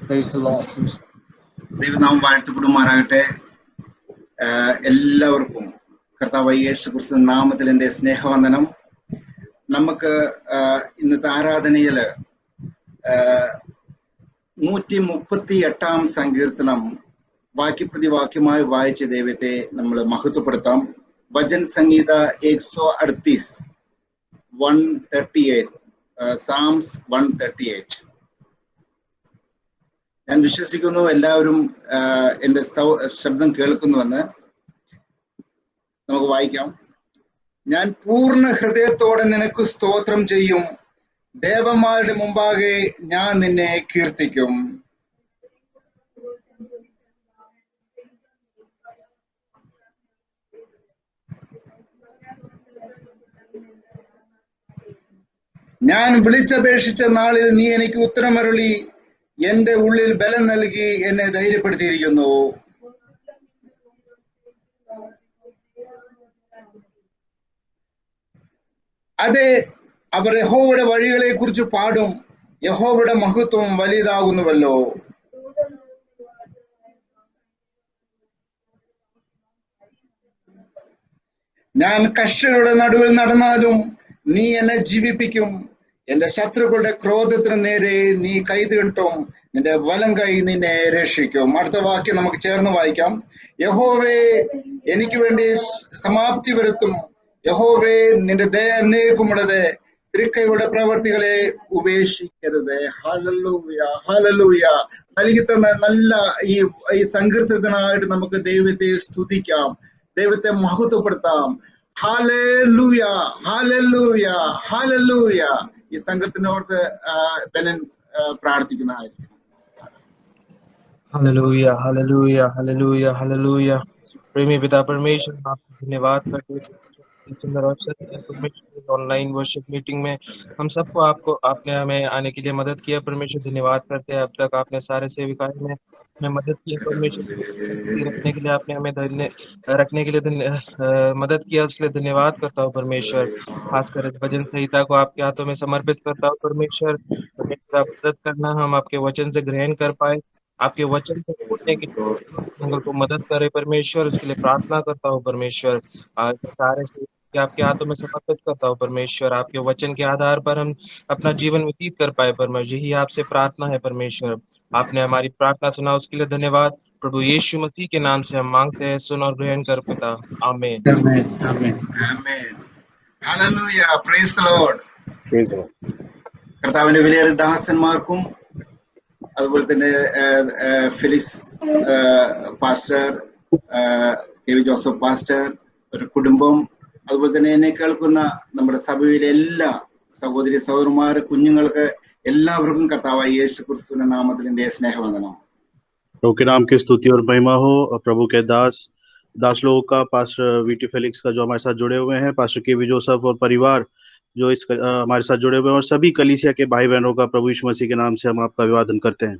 Praise the Lord. ദൈവനാമം വാഴ്ത്തപ്പെടുമാറാകട്ടെ. എല്ലാവർക്കും കർത്താവായ യേശു ക്രിസ്തു നാമത്തിൽ എൻ്റെ സ്നേഹവന്ദനം. നമുക്ക് ഇന്നത്തെ ആരാധനയിൽ 138 സങ്കീർത്തനം വാക്യപ്രതി വാക്യമായി വായിച്ച ദൈവത്തെ നമ്മൾ മഹത്വപ്പെടുത്താം. ഭജൻ സംഗീത 138 സാംസ് 138. ഞാൻ വിശ്വസിക്കുന്നു എല്ലാവരും എൻ്റെ ശബ്ദം കേൾക്കുന്നുവെന്ന്. നമുക്ക് വായിക്കാം. ഞാൻ പൂർണ്ണ ഹൃദയത്തോടെ നിനക്ക് സ്തോത്രം ചെയ്യും, ദേവന്മാരുടെ മുമ്പാകെ ഞാൻ നിന്നെ കീർത്തിക്കും. ഞാൻ വിളിച്ചപേക്ഷിച്ച നാളിൽ നീ എനിക്ക് ഉത്തരമരുളി, എന്റെ ഉള്ളിൽ ബലം നൽകി എന്നെ ധൈര്യപ്പെടുത്തിയിരിക്കുന്നു. അതെ, അവർ യഹോവയുടെ വഴികളെ കുറിച്ച് പാടും, യഹോവയുടെ മഹത്വം വലിയതാകുന്നുവല്ലോ. ഞാൻ കഷ്ടരുടെ നടുവിൽ നടന്നാലും നീ എന്നെ ജീവിപ്പിക്കും, എന്റെ ശത്രുക്കളുടെ ക്രോധത്തിന് നേരെ നീ കൈതീട്ടും, നിന്റെ വലം കൈ നിന്നെ രക്ഷിക്കും. അടുത്ത വാക്യം നമുക്ക് ചേർന്ന് വായിക്കാം. യഹോവേ എനിക്ക് വേണ്ടി സമാപ്തി വരുത്തും, യഹോവേ നിന്റെ ദയ എന്നേക്കുമുള്ളത്, തിരുക്കൈയുടെ പ്രവർത്തികളെ ഉപേക്ഷിക്കരുത്. Hallelujah, hallelujah. നൽകി തന്ന നല്ല ഈ സങ്കീർത്തനത്തിനായിട്ട് നമുക്ക് ദൈവത്തെ സ്തുതിക്കാം, ദൈവത്തെ മഹത്വപ്പെടുത്താം. Hallelujah, hallelujah, hallelujah. ഈ സങ്കീർത്തനോർത്ത് ബെനൻ പ്രാർത്ഥിക്കുന്നതായിരിക്കും. Hallelujah hallelujah hallelujah hallelujah. प्रेमी पिता परमेश्वर, आपको धन्यवाद करते हैं सुंदर अवसर परमेश्वर ऑनलाइन वर्शिप मीटिंग में हम सबको आपने हमें आने के लिए मदद किया परमेश्वर, धन्यवाद करते हैं। अब तक आपने सारे सेविकाओं में हमें मदद की परमेश्वर, रखने के लिए आपने हमें रखने के लिए मदद किया, उसके लिए धन्यवाद करता हूँ परमेश्वर। खासकर इस भजन संहिता को आपके हाथों में समर्पित करता हूँ परमेश्वर। परमेश्वर आप मदद करना, हम आपके वचन से ग्रहण कर पाए, आपके वचन को बोलने के लिए को मदद करे परमेश्वर, उसके लिए प्रार्थना करता हूँ परमेश्वर। सारे से आपके हाथों में समर्पित करता हूँ परमेश्वर, आपके वचन के आधार पर हम अपना जीवन व्यतीत कर पाए परमेश्वर, यही आपसे प्रार्थना है परमेश्वर। आपने हमारी प्रार्थना सुना, उसके लिए धन्यवाद। प्रभु यीशु मसीह के नाम से हम मांगते हैं, सुन और ग्रहण कर पिता, आमीन। Amen. Amen. ആമേൻ. ഹല്ലേലൂയ. Praise the Lord. Praise the Lord. കർത്താവിന്റെ വിലയേറിയ ദാസന്മാർക്കും അതുപോലെ തന്നെ Felix pastor, K V Joseph pastor, ഒരു കുടുംബം, അതുപോലെ തന്നെ എന്നെ കേൾക്കുന്ന നമ്മുടെ സഭയിലെ എല്ലാ സഹോദരി സഹോദരന്മാർ, കുഞ്ഞുങ്ങൾക്ക് എല്ലാവർക്കും കർത്താവായ യേശു ക്രിസ്തുവിന്റെ നാമത്തിൽ എൻ്റെ സ്നേഹവന്ദനം. प्रभु के नाम की स्तुति और महिमा हो। और प्रभु के दास लोगों का, पास्टर वीटी फेलिक्स का जो हमारे साथ जुड़े हुए हैं, पास्टर के वी जोसेफ और परिवार जो इस हमारे साथ जुड़े हुए हैं, और सभी कलीसिया के भाई बहनों का प्रभु यीशु मसीह के नाम से हम आपका अभिवादन करते हैं।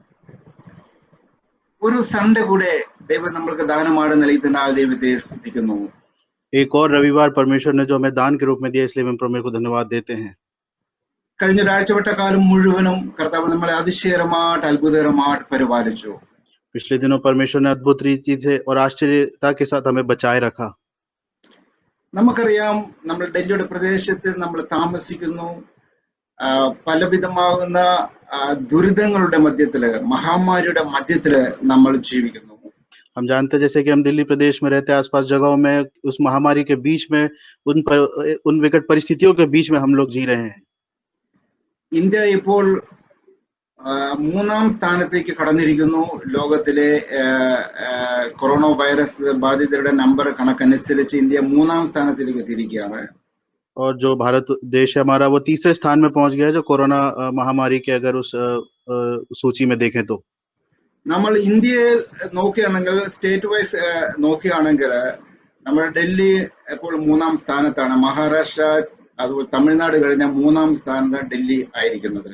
ഒരു സൺഡേ കൂടെ ദൈവം നമ്മൾക്ക് ദാനമാണ് നൽകിയതിനാൽ ദൈവത്തെ സ്തുതിക്കുന്നു. एक और रविवार परमेश्वर ने जो हमें दान के रूप में दिया, इसलिए हम परमेश्वर को धन्यवाद देते हैं। കഴിഞ്ഞ ഒരാഴ്ചവട്ട കാലം മുഴുവനും കർത്താവ് നമ്മളെ അതിശയകരമായിട്ട് അത്ഭുതകരമായിട്ട് പരിപാലിച്ചു. पिछले दिनों परमेश्वर ने अद्भुत रीति से और आश्चर्यता के साथ हमें बचाए रखा। നമുക്കറിയാം, നമ്മൾ ഡൽഹിയുടെ പ്രദേശത്ത് നമ്മൾ താമസിക്കുന്നു. പലവിധമാകുന്ന ദുരിതങ്ങളുടെ മധ്യത്തില്, മഹാമാരിയുടെ മധ്യത്തില് നമ്മൾ ജീവിക്കുന്നു. हम जानते हैं जैसे कि हम दिल्ली प्रदेश में रहते हैं, आसपास जगहों में उस महामारी के बीच में, उन विकट परिस्थितियों के बीच में हम लोग जी रहे हैं। ഇന്ത്യ ഇപ്പോൾ 3-ാം സ്ഥാനത്തേക്ക് കടന്നിരിക്കുന്നു. ലോകത്തിലെ കൊറോണ വൈറസ് ബാധിതരുടെ നമ്പർ കണക്കനുസരിച്ച് ഇന്ത്യ 3-ാം സ്ഥാനത്തിലേക്ക് എത്തിയിരിക്കുകയാണ്. और जो भारत देश है हमारा, वो तीसरे स्थान में पहुंच गया है, जो कोरोना महामारी के अगर उस सूची में देखें तो। നമ്മൾ ഇന്ത്യയിൽ നോക്കുകയാണെങ്കിൽ, സ്റ്റേറ്റ് വൈസ് നോക്കുകയാണെങ്കിൽ, നമ്മുടെ ഡൽഹി ഇപ്പോൾ 3-ാം സ്ഥാനത്താണ്. മഹാരാഷ്ട്ര അതുപോലെ തമിഴ്നാട് കഴിഞ്ഞ 3-ാം സ്ഥാനത്താണ് ഡൽഹി ആയിരിക്കുന്നത്.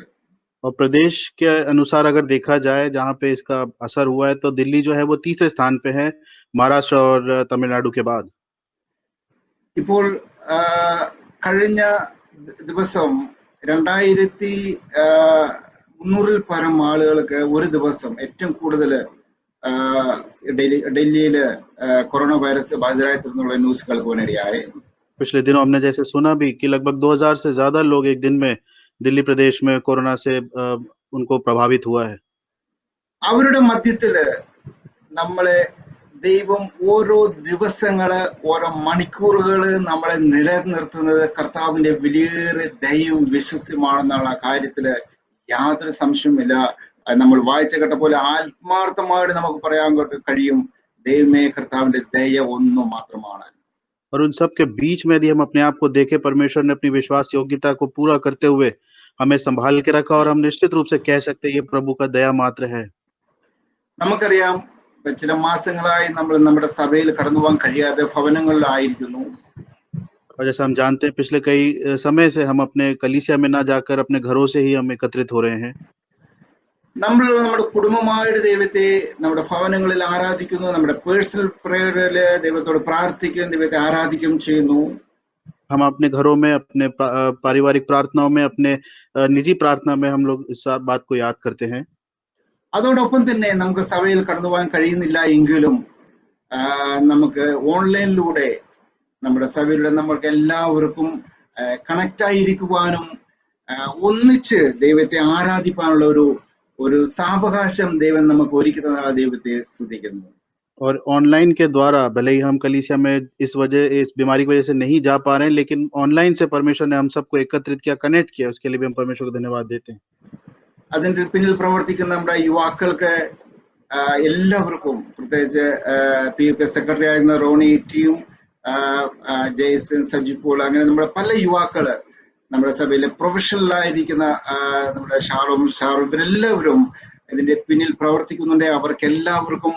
और प्रदेश के अनुसार अगर देखा जाए जहाँ पे इसका असर हुआ है, तो दिल्ली जो है वो तीसरे स्थान पे है, महाराष्ट्र और तमिलनाडु के बाद। ഇപ്പോൾ കഴിഞ്ഞ ദിവസം 300-ൽ പരം ആളുകൾക്ക് ഒരു ദിവസം ഏറ്റവും കൂടുതൽ ഡൽഹിയിൽ കൊറോണ വൈറസ് ബാധിതരായി തീർന്നുള്ള ന്യൂസ് കേൾക്കുവാനിടയായി. पिछले दिनों हमने जैसे सुना भी कि लगभग 2000 से ज्यादा लोग एक दिन में दिल्ली प्रदेश में कोरोना से उनको प्रभावित हुआ है. അവരുടെ മധ്യത്തില് നമ്മളെ ദൈവം ഓരോ ദിവസങ്ങള് ഓരോ മണിക്കൂറുകള് നമ്മളെ നിലനിർത്തുന്നത് കർത്താവിന്റെ വലിയേറെ ദയവും വിശ്വസ്യമാണെന്നുള്ള കാര്യത്തില് യാതൊരു സംശയവുമില്ല. നമ്മൾ വായിച്ച കേട്ട പോലെ ആത്മാർത്ഥമായിട്ട് നമുക്ക് പറയാൻ കഴിയും, ദൈവമേ കർത്താവിന്റെ ദയ ഒന്നു മാത്രമാണ്. और उन सब के बीच में यदि हम अपने आप को देखें, परमेश्वर ने अपनी विश्वास योग्यता को पूरा करते हुए हमें संभाल के रखा और हम निश्चित रूप से कह सकते हैं ये प्रभु का दया मात्र है. നമുക്കറിയാം, ചില മാസങ്ങളായി നമ്മൾ നമ്മുടെ സഭയിൽ കടന്നു പോകാൻ കഴിയാതെ ഭവനങ്ങളിലായിരിക്കുന്നു. और जैसा हम जानते हैं पिछले कई समय से हम अपने कलीसिया में ना जाकर अपने घरों से ही हम एकत्रित हो रहे हैं. നമ്മൾ നമ്മുടെ കുടുംബമായിട്ട് ദൈവത്തെ നമ്മുടെ ഭവനങ്ങളിൽ ആരാധിക്കുന്നു, നമ്മുടെ പേഴ്സണൽ പ്രേയറില് ദൈവത്തോട് പ്രാർത്ഥിക്കുകയും ദൈവത്തെ ആരാധിക്കുകയും ചെയ്യുന്നു. हम अपने घरों में, अपने पारिवारिक प्रार्थनाओं में, अपने निजी प्रार्थना में हम लोग इस बात को याद करते हैं. അതോടൊപ്പം തന്നെ നമുക്ക് സഭയിൽ കടന്നു പോകാൻ കഴിയുന്നില്ല എങ്കിലും നമുക്ക് ഓൺലൈനിലൂടെ നമ്മുടെ സഭയിലൂടെ നമുക്ക് എല്ലാവർക്കും കണക്റ്റ് ആയിരിക്കുവാനും ഒന്നിച്ച് ദൈവത്തെ ആരാധിക്കാനുള്ള ഒരു സാവകാശം ദൈവം നമുക്ക് ഒരുക്കി തന്ന ദൈവത്തെ സ്തുതിക്കുന്നു. और ऑनलाइन के द्वारा भले ही हम कलीसिया में इस बीमारी की वजह से नहीं जा पा रहे हैं, लेकिन ऑनलाइन से परमेश्वर ने हम सबको एकत्रित किया, कनेक्ट किया, उसके लिए भी हम परमेश्वर को धन्यवाद देते हैं. അതിന്റെ പിന്നിൽ പ്രവർത്തിക്കുന്ന നമ്മുടെ യുവാക്കൾക്ക് എല്ലാവർക്കും, പ്രത്യേകിച്ച് PFP സെക്രട്ടറി ആയിരുന്ന Ronnie team, Jason, Saji Paul, അങ്ങനെ നമ്മുടെ പല യുവാക്കള് നമ്മുടെ സഭയിലെ പ്രൊഫഷണലായിരിക്കുന്ന നമ്മുടെ ഷാറു ഇവരെല്ലാവരും ഇതിന്റെ പിന്നിൽ പ്രവർത്തിക്കുന്നുണ്ട്. അവർക്ക് എല്ലാവർക്കും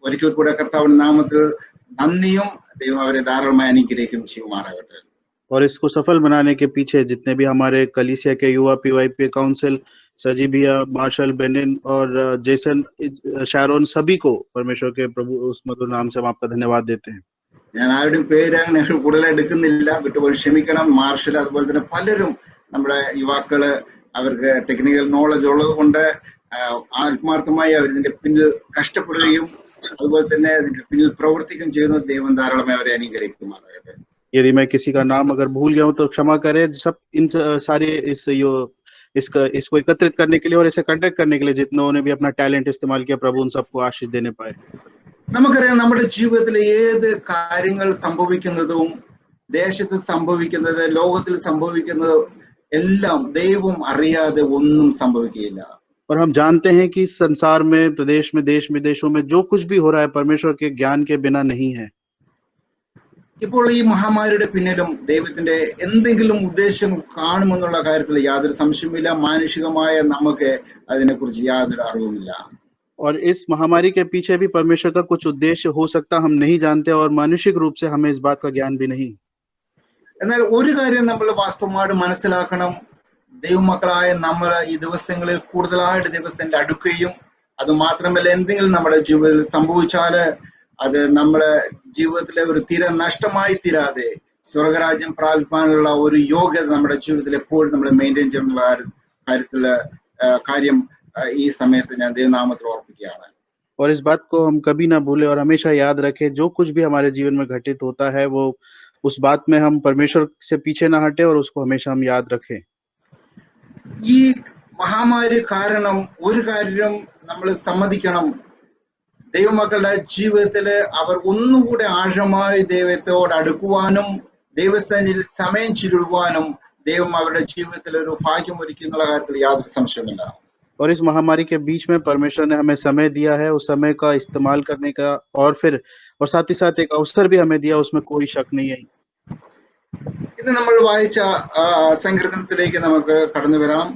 ഒരിക്കൽ കൂടെ കർത്താവിന്റെ നാമത്തിൽ നന്ദിയും ദൈവം അവരെ ധാരാളമായി അനുഗ്രഹിക്കുകയും ചെയ്യുമാറാകട്ടെ. और इसको सफल बनाने के पीछे जितने भी हमारे कलीसिया के युवा PYP काउंसिल, सजी भैया, मार्शल, बेनिन और जेसन, शारोन, सभी को परमेश्वर के प्रभु उस मधुर नाम से हम आपका धन्यवाद देते हैं. ഞാൻ ആരുടെയും പേര് അങ്ങനെ കൂടുതലായി എടുക്കുന്നില്ല, വിട്ടുപോയി ക്ഷമിക്കണം. മാർഷൽ അതുപോലെ തന്നെ പലരും നമ്മുടെ യുവാക്കള് അവർക്ക് ടെക്നിക്കൽ നോളജ് ഉള്ളത് കൊണ്ട് ആത്മാർത്ഥമായി അവരിതിന്റെ പിന്നിൽ കഷ്ടപ്പെടുകയും അതുപോലെ തന്നെ അതിന്റെ പിന്നിൽ പ്രവർത്തിക്കുകയും ചെയ്യുന്ന ദൈവം ധാരാളമായി അവരെ അനുഗ്രഹിക്കുമാറാകട്ടെ. यदि मैं किसी का नाम अगर भूल गया हूं तो क्षमा करें. सब इन सारे इसको एकत्रित करने के लिए और इसे कंडक्ट करने के लिए जितनों ने भी अपना टैलेंट इस्तेमाल किया, प्रभु उन सबको आशीष देने पाए. നമുക്കറിയാം, നമ്മുടെ ജീവിതത്തിൽ ഏത് കാര്യങ്ങൾ സംഭവിക്കുന്നതും ദേശത്ത് സംഭവിക്കുന്നത് ലോകത്തിൽ സംഭവിക്കുന്നത് എല്ലാം ദൈവം അറിയാതെ ഒന്നും സംഭവിക്കുകയില്ല. और हम जानते हैं कि संसार में, प्रदेश में, देश विदेशों में जो कुछ भी हो रहा है परमेश्वर के ज्ञान के बिना नहीं है. ഇപ്പോൾ ഈ മഹാമാരിയുടെ പിന്നിലും ദൈവത്തിന്റെ എന്തെങ്കിലും ഉദ്ദേശം കാണുമെന്നുള്ള കാര്യത്തിൽ യാതൊരു സംശയവുമില്ല. മാനുഷികമായ നമുക്ക് അതിനെക്കുറിച്ച് യാതൊരു അറിവുമില്ല. और इस महामारी के पीछे भी परमेश्वर का कुछ उद्देश्य हो सकता हम नहीं जानते और मानुषिक रूप से हमें इस बात का ज्ञान भी नहीं. എന്നാൽ ഒരു കാര്യം നമ്മൾ വാസ്തവമായിട്ട് മനസ്സിലാക്കണം, ദൈവമക്കളായ നമ്മൾ ഈ ദിവസങ്ങളിൽ കൂടുതലായിട്ട് ദൈവത്തിന്റെ അടുക്കുകയും അത് മാത്രമല്ല എന്തെങ്കിലും നമ്മുടെ ജീവിതത്തിൽ സംഭവിച്ചാല് അത് നമ്മുടെ ജീവിതത്തിലെ ഒരു നഷ്ടമായി തീരാതെ സ്വർഗരാജ്യം പ്രാപിക്കാനുള്ള ഒരു യോഗ്യത നമ്മുടെ ജീവിതത്തിൽ എപ്പോഴും നമ്മൾ മെയിൻറ്റെയിൻ ചെയ്യാനുള്ള കാര്യം ഈ സമയത്ത് ഞാൻ ദൈവനാമത്തിൽ ഓർപ്പിക്കുകയാണ്. और इस बात को हम कभी ना भूले और हमेशा याद रखें, जो कुछ भी हमारे जीवन में घटित होता है वो उस बात में हम परमेश्वर से पीछे ना हटे और उसको हमेशा हम याद रखें. ഈ മഹാമാരി കാരണം ഒരു കാര്യം നമ്മൾ സമ്മതിക്കണം, ദൈവമക്കളുടെ ജീവിതത്തില് അവർ ഒന്നുകൂടെ ആഴമായി ദൈവത്തോട് അടുക്കുവാനും ദൈവസന്നിധിയിൽ സമയം ചിലടുവാനും ദൈവം അവരുടെ ജീവിതത്തിൽ ഒരു ഭാഗ്യം ഒരുക്കി എന്നുള്ള കാര്യത്തിൽ യാതൊരു സംശയമില്ല. और इस महामारी के बीच में परमेश्वर ने हमें समय दिया है, उस समय का इस्तेमाल करने का और साथ ही साथ एक अवसर भी हमें दिया, उसमें कोई शक नहीं है. ഇന്ന് നമ്മൾ വായിച്ച സങ്കീർത്തനത്തിലേക്ക് നമുക്ക് കടന്നു വരാം.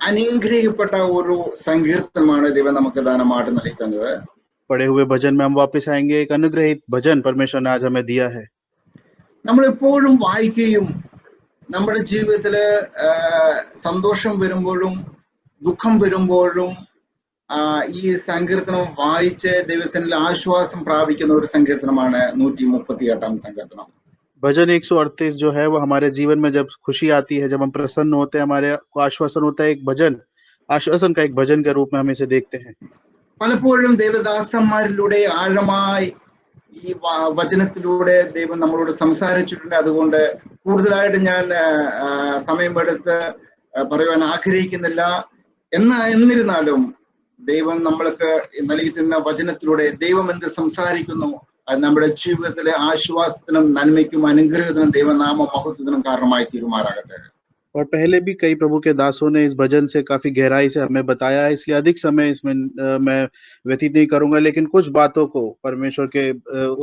അനുഗ്രഹിക്കപ്പെട്ട ഒരു സങ്കീർത്തനമാണ് ദൈവം നമുക്ക് ദാനമായിട്ട് നൽകി തന്നത്. पढ़े हुए भजन में हम वापस आएंगे. एक अनुग्रहित भजन परमेश्वर ने आज हमें दिया है. നമ്മൾ എപ്പോഴും വായിക്കുകയും നമ്മുടെ ജീവിതത്തില് സന്തോഷം വരുമ്പോഴും ദുഃഖം വരുമ്പോഴും ഈ സങ്കീർത്തനം വായിച്ച് ദൈവസന്നിധിയിൽ ആശ്വാസം പ്രാപിക്കുന്ന ഒരു സങ്കീർത്തനമാണ് 138 സങ്കീർത്തനം. भजन 138 जो है वो हमारे जीवन में जब खुशी आती है, जब हम प्रसन्न होते हैं, हमारे को आश्वासन होता है, एक भजन आश्वासन का एक भजन के रूप में हम इसे देखते हैं। പലപ്പോഴും ദേവദാസന്മാരിലൂടെ ആഴമായി ഈ വചനത്തിലൂടെ ദൈവം നമ്മളോട് സംസാരിച്ചിട്ടുണ്ട്. അതുകൊണ്ട് കൂടുതലായിട്ട് ഞാൻ സമയമെടുത്ത് പറയുവാൻ ആഗ്രഹിക്കുന്നില്ല. എന്നിരുന്നാലും ദൈവം നമ്മൾക്ക് നൽകി തന്ന വചനത്തിലൂടെ ദൈവം എന്ത് സംസാരിക്കുന്നു അത് നമ്മുടെ ജീവിതത്തിലെ ആശ്വാസത്തിനും നന്മയ്ക്കും അനുഗ്രഹത്തിനും ദൈവനാമ മഹത്വത്തിനും കാരണമായി തീരുമാറാകട്ടെ. और पहले भी कई प्रभु के दासों ने इस भजन से काफी गहराई से हमें बताया है, इसलिए अधिक समय इसमें मैं व्यतीत नहीं करूंगा, लेकिन कुछ बातों को परमेश्वर के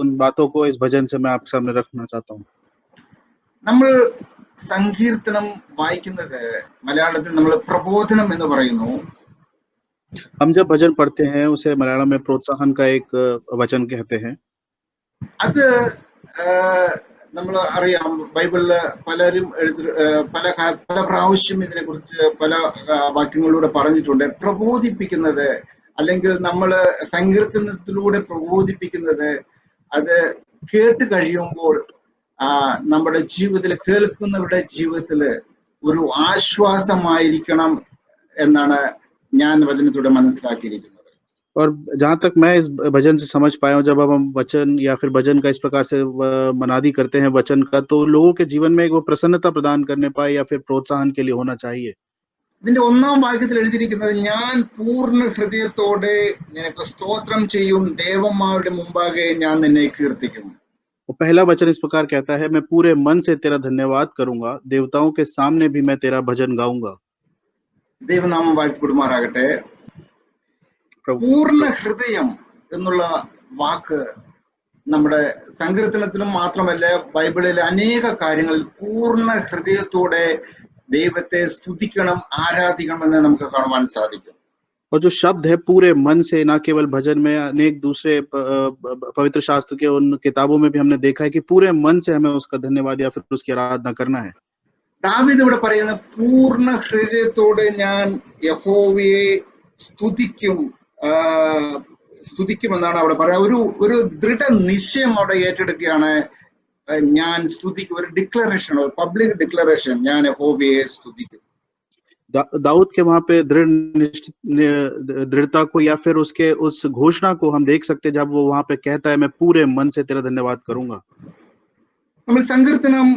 उन बातों को इस भजन से मैं आपके सामने रखना चाहता हूँ। നമ്മൾ സങ്കീർത്തനം വായിക്കുന്നത് മലയാളത്തിൽ നമ്മൾ പ്രബോധനം എന്ന് പറയുന്നു. हम जब भजन पढ़ते हैं उसे मलयालम में प्रोत्साहन का एक वचन कहते हैं. അത് നമ്മൾ അറിയാം, ബൈബിളില് പലരും പല പ്രാവശ്യം ഇതിനെ കുറിച്ച് പല വാക്യങ്ങളിലൂടെ പറഞ്ഞിട്ടുണ്ട്. പ്രബോധിപ്പിക്കുന്നത് അല്ലെങ്കിൽ നമ്മൾ സങ്കീർത്തനത്തിലൂടെ പ്രബോധിപ്പിക്കുന്നത് അത് കേട്ട് കഴിയുമ്പോൾ നമ്മുടെ ജീവിതത്തിൽ കേൾക്കുന്നവരുടെ ജീവിതത്തിൽ ഒരു ആശ്വാസമായിരിക്കണം എന്നാണ് ഞാൻ വചനത്തിലൂടെ മനസ്സിലാക്കിയിരിക്കുന്നത്. और जहां तक मैं इस भजन से समझ पाया हूँ, जब हम वचन या फिर भजन का इस प्रकार से मनादी करते हैं वचन का, तो लोगों के जीवन में एक वो प्रसन्नता प्रदान करने पाए या फिर प्रोत्साहन के लिए होना चाहिए. ഇതിന്റെ ഒന്നാം വാക്യത്തിൽ എഴുതിയിരിക്കുന്നത്, ഞാൻ പൂർണ്ണ ഹൃദയത്തോടെ നിനക്ക് സ്തോത്രം ചെയ്യും, ദേവന്മാരുടെ മുമ്പാകെ ഞാൻ നിന്നെ കീർത്തിക്കും. पहला वचन इस प्रकार कहता है, मैं पूरे मन से तेरा धन्यवाद करूंगा, देवताओं के सामने भी मैं तेरा भजन गाऊंगा. ദൈവനാമം വാഴ്ത്തപ്പെടുമാറാകട്ടെ. പൂർണ്ണ ഹൃദയം എന്നുള്ള വാക്ക് നമ്മുടെ സങ്കീർത്തനത്തിലും മാത്രമല്ല ബൈബിളിലെ അനേക കാര്യങ്ങളിൽ പൂർണ്ണ ഹൃദയത്തോടെ ദൈവത്തെ സ്തുതിക്കണം, ആരാധിക്കണം എന്ന് നമുക്ക് കാണുവാൻ സാധിക്കും. और जो शब्द है पूरे मन से, ना केवल भजन में, अनेक दूसरे पवित्र शास्त्र के उन किताबों में भी हमने देखा है कि पूरे मन से हमें उसका धन्यवाद या फिर उसकी आराधना करना है. ദാവീദ് ഇവിടെ പറയുന്ന പൂർണ്ണ ഹൃദയത്തോടെ ഞാൻ യഹോവയെ സ്തുതിക്കുമെന്നാണ് അവിടെ പറയുന്നത്. ഒരു ദൃഢ നിശ്ചയം അവിടെ ഏറ്റെടുക്കുകയാണ്. ഞാൻ സ്തുതിക്കും, ഒരു ഡിക്ലറേഷൻ, ഒരു പബ്ലിക് ഡിക്ലറേഷൻ, ഞാൻ യഹോവയെ സ്തുതിക്കും. दाऊद के वहां पे दृढ़ता को या फिर उसके उस घोषणा को हम देख सकते हैं जब वो वहां पे कहता है, मैं पूरे मन से तेरा धन्यवाद करूंगा. നമ്മൾ സങ്കീർത്തനം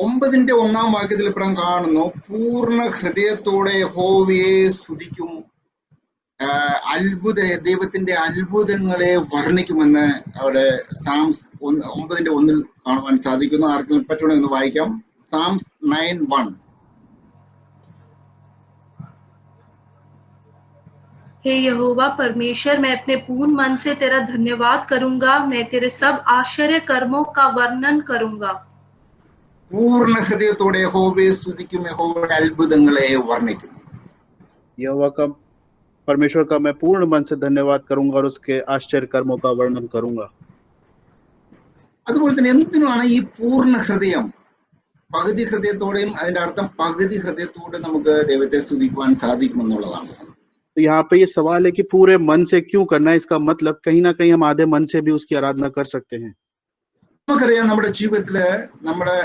9:1 വാക്യത്തിൽ ഇപ്പുറം കാണുന്നു, പൂർണ്ണ ഹൃദയത്തോടെ യഹോവയെ സ്തുതിക്കും, ദൈവത്തിന്റെ അത്ഭുതങ്ങളെ വർണ്ണിക്കുമെന്ന് അവിടെ സാംസ് 9:1 കാണുവാൻ സാധിക്കുന്നു. ആർക്കെങ്കിലും പറ്റണോ എന്ന് വായിക്കാം. സാംസ് 9:1. हे यहोवा परमेश्वर, मैं अपने पूर्ण मन से तेरा धन्यवाद करूंगा, मैं तेरे सब आश्चर्य कर्मों का वर्णन करूंगा. പൂർണ്ണ ഹൃദയത്തോടെ യഹോവയെ സ്തുതിക്കും, യഹോവയുടെ അത്ഭുതങ്ങളെ വർണ്ണിക്കും. यहोवा का, परमेश्वर का मैं पूर्ण मन से धन्यवाद करूंगा और उसके आश्चर्य कर्मों का वर्णन करूंगा. അതുപോലെ തന്നെ എന്തിനാണ് ഈ പൂർണ്ണ ഹൃദയം? പകുതി ഹൃദയത്തോടെയും അതിന്റെ അർത്ഥം പകുതി ഹൃദയത്തോടെ നമുക്ക് ദൈവത്തെ സ്തുതിക്കുവാൻ സാധിക്കുമെന്നുള്ളതാണ്. तो यहाँ पे ये सवाल है कि पूरे मन से क्यों करना है. इसका मतलब कहीं ना कहीं हम आधे मन से भी उसकी आराधना कर सकते हैं. നമുക്കറിയാം, നമ്മുടെ ജീവിതത്തില്, നമ്മുടെ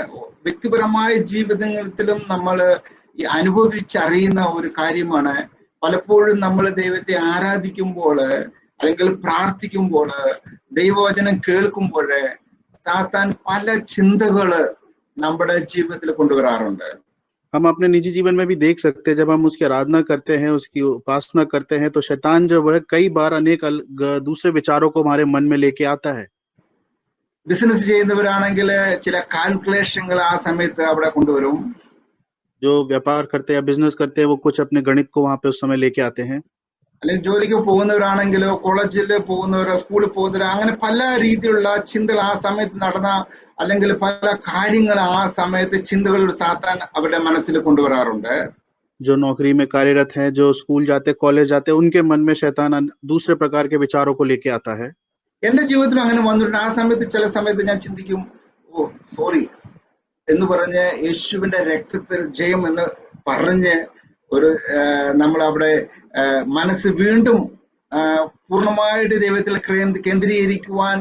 വ്യക്തിപരമായ ജീവിതത്തിലും നമ്മൾ ഈ അനുഭവിച്ചറിയുന്ന ഒരു കാര്യമാണ്, പലപ്പോഴും നമ്മൾ ദൈവത്തെ ആരാധിക്കുമ്പോൾ അല്ലെങ്കിൽ പ്രാർത്ഥിക്കുമ്പോൾ, ദൈവവചനം കേൾക്കുമ്പോൾ സാത്താൻ പല ചിന്തകള് നമ്മുടെ ജീവിതത്തിൽ കൊണ്ടുവരാറുണ്ട്. हम अपने निजी जीवन में भी देख सकते हैं, जब हम उसकी आराधना करते हैं, उसकी उपासना करते हैं, तो शैतान जो है कई बार अनेक दूसरे विचारों को हमारे मन में लेके आता है. ബിസിനസ് ചെയ്യുന്നവരാണെങ്കിൽ ചില കാൽക്കുലേഷനുകൾ ആ സമയത്ത് അവിടെ കൊണ്ടുവരും. जो व्यापार करते हैं, बिजनेस करते हैं, वो कुछ अपने गणित को वहां पे उस समय लेके आते हैं. അല്ലെങ്കിൽ ജോലിക്ക് പോകുന്നവരാണെങ്കിലോ കോളേജിൽ പോകുന്നവരോ സ്കൂളിൽ പോകുന്നവരോ, അങ്ങനെ പല രീതിയിലുള്ള ചിന്തകൾ ആ സമയത്ത് നടന്ന അല്ലെങ്കിൽ പല കാര്യങ്ങൾ ആ സമയത്ത് ചിന്തകൾ സാത്താൻ അവരുടെ മനസ്സിൽ കൊണ്ടുവരാറുണ്ട്. जो नौकरी में कार्यरत हैं, जो स्कूल जाते, कॉलेज जाते, उनके मन में शैतान दूसरे प्रकार के विचारों को लेके आता है. എന്റെ ജീവിതത്തിൽ അങ്ങനെ വന്നിട്ടുണ്ട്. ആ സമയത്ത് ചില സമയത്ത് ഞാൻ ചിന്തിക്കും, ഓ സോറി എന്ന് പറഞ്ഞ് യേശുവിന്റെ രക്തത്തിൽ ജയം എന്ന് പറഞ്ഞ് ഒരു നമ്മളവിടെ മനസ്സ് വീണ്ടും പൂർണ്ണമായിട്ട് ദൈവത്തിൽ കേന്ദ്രീകരിക്കുവാൻ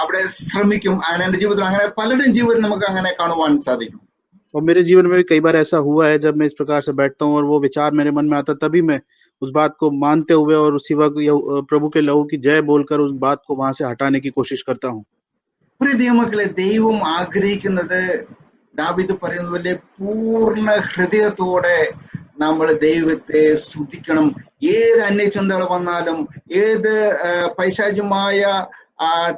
അവിടെ ശ്രമിക്കും. എന്റെ ജീവിതത്തിൽ അങ്ങനെ പലരുടെയും ജീവിതത്തിൽ നമുക്ക് അങ്ങനെ കാണുവാൻ സാധിക്കും. और मेरे जीवन में भी कई बार ऐसा हुआ है, जब मैं इस प्रकार से बैठता हूँ और वो विचार मेरे मन में आता, तभी मैं उस बात को मानते हुए और उसी वक्त प्रभु के लहू की जय बोलकर उस बात को वहां से हटाने की कोशिश करता हूँ। പ്രിയ ദൈവമക്കളെ, ദൈവം ആഗ്രഹിക്കുന്നത് ദാവീദ് പറയുന്ന പോലെ പൂർണ്ണ ഹൃദയത്തോടെ നമ്മൾ ദൈവത്തെ സ്തുതിക്കണം. ഏത് അന്യചിന്തകൾ വന്നാലും, ഏത് പൈശാചികമായ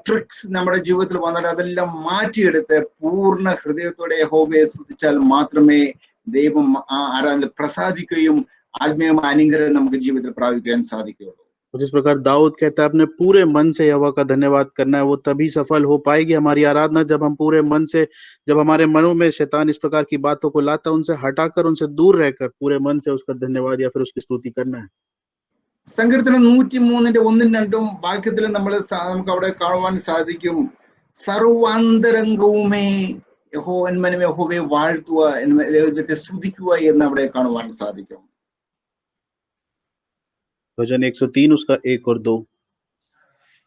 ട്രിക്സ് നമ്മുടെ ജീവിതത്തിൽ വന്നാലും അതെല്ലാം മാറ്റിയെടുത്ത് പൂർണ്ണ ഹൃദയത്തോടെ യഹോവയെ സ്തുതിച്ചാൽ മാത്രമേ ദൈവം ആരാധന പ്രസാദിക്കുകയും ആത്മീയമായ അനുഗ്രഹം നമുക്ക് ജീവിതത്തിൽ പ്രാപിക്കാൻ സാധിക്കുകയുള്ളൂ. जिस प्रकार दाऊद कहता है अपने पूरे मन से यहोवा का धन्यवाद करना है, वो तभी सफल हो पाएगी हमारी आराधना जब हम पूरे मन से, जब हमारे मनों में शैतान इस प्रकार की बातों को लाता है, उनसे हटाकर, उनसे दूर रहकर पूरे मन से उसका धन्यवाद या फिर उसकी स्तुति करना है. സങ്കീർത്തനം 103:1-2 വാക്യത്തിൽ നമുക്ക് അവിടെ കാണുവാൻ സാധിക്കും, സർവാന്തരംഗവുമേ യഹോവയെ വാഴ്ത്തുക, ദൈവത്തെ സ്തുതിക്കുക എന്ന് അവിടെ കാണുവാൻ സാധിക്കും. भजन 103 उसका 1 और 2.